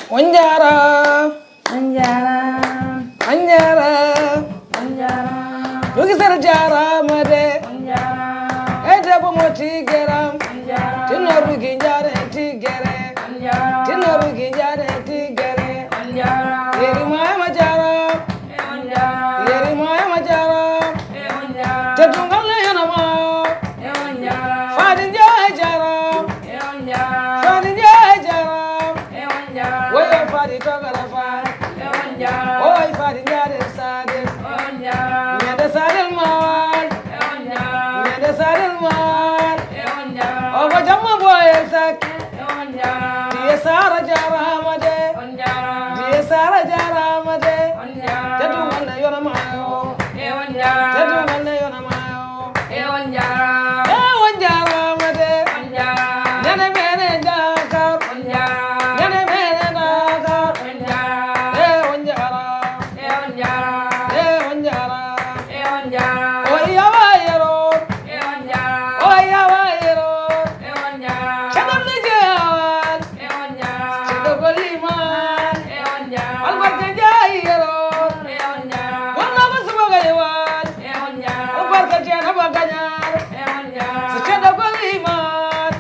원자라 여기 살아 자라마데 에자보 모티게람 진노루 긴자레 티게레 진노루 긴자레 티게레 예리마야 마자라 예리마야 마자라 대통갈래 연아마 파딘자 자라 파딘자 자라 왜 파디 toga라 파 오이 파딘자 사데 nyada sadel man nyada sadel man ogo jamma boye sak diye sara jaramade diye sara jaramade jadu wonna yona mayo jadu wonna yona mayo won jaramade nyane mene jakar nyane mene nakar won jara won jara oya wayero oya wayero chadam ne jawan chado goliman albarka jayero wonna basbaga yawan albarka jana baganyar chado goliman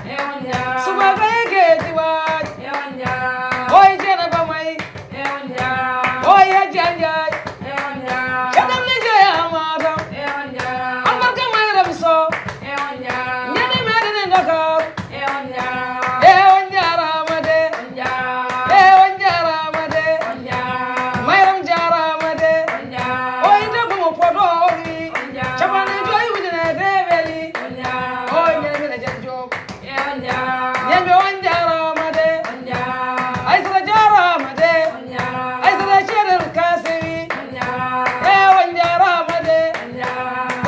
subaga yegetiwan oy jana bamay oya janjay chadam ne jayamadam albarka mayram so nyane medene dakar on jaramade on jaramade mayram jaramade oy dago mo podori chabane joy wujene debeli oy nyane mena janjo nyambe on jaramade aisra jaramade aisra chedel kasiri on jaramade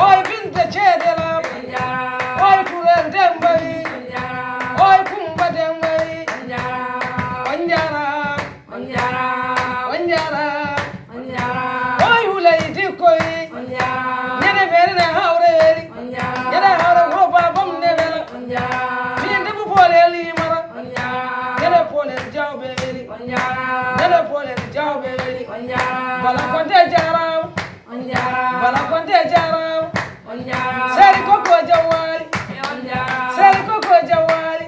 oy binta chedelam oy turen dembali oy kumba dembali on jara oy hulay dikoy nyene berene hawreli nyene hawre roba bam nebela bien debu poleli mara nyene polel jawbeli nyene polel jawbeli bala konte jaram bala konte jaram seri koko jawali seri koko jawali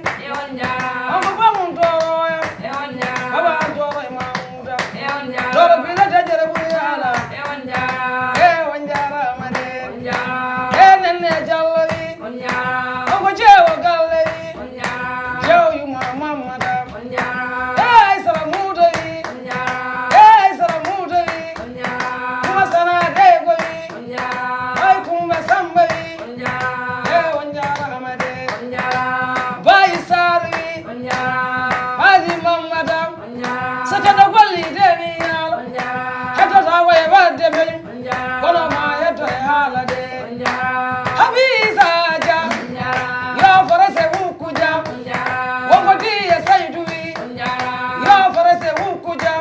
amo bamun doroya baba doro mamuda doro bila dajere buyala wanjara made nenne jallali ongo jewo galleri jew yu mamamada sara mudali sara mudali kuma sana degoyi ay kuma sambali wanjara made bayi sari hadi mamadam sakada golli demi yal kata tawaye badde bey kono ma yetta halade habisa ja yo forase wukuja wongo diye sayduwi yo forase wukuja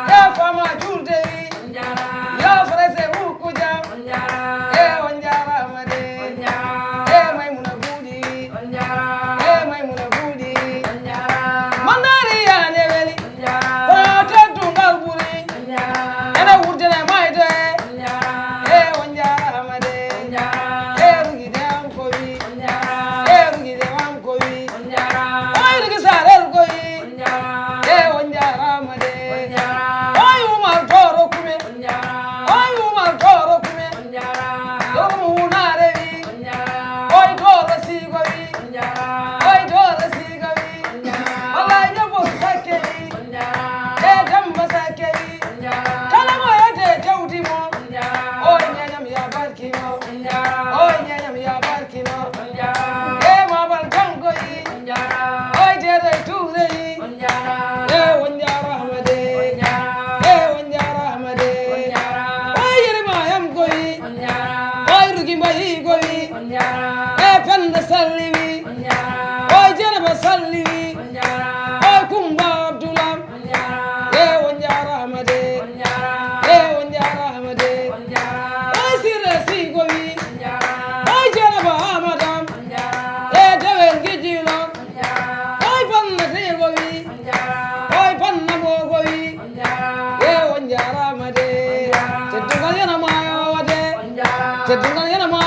e fama julde yo forase wukuja wanjara made maimuna gudi maimuna gudi mandari yane weli ote dungal buri ene wurdene mayde wanjara made rugide am kowi rugide am kowi oy rugi sarel te dinga yana ma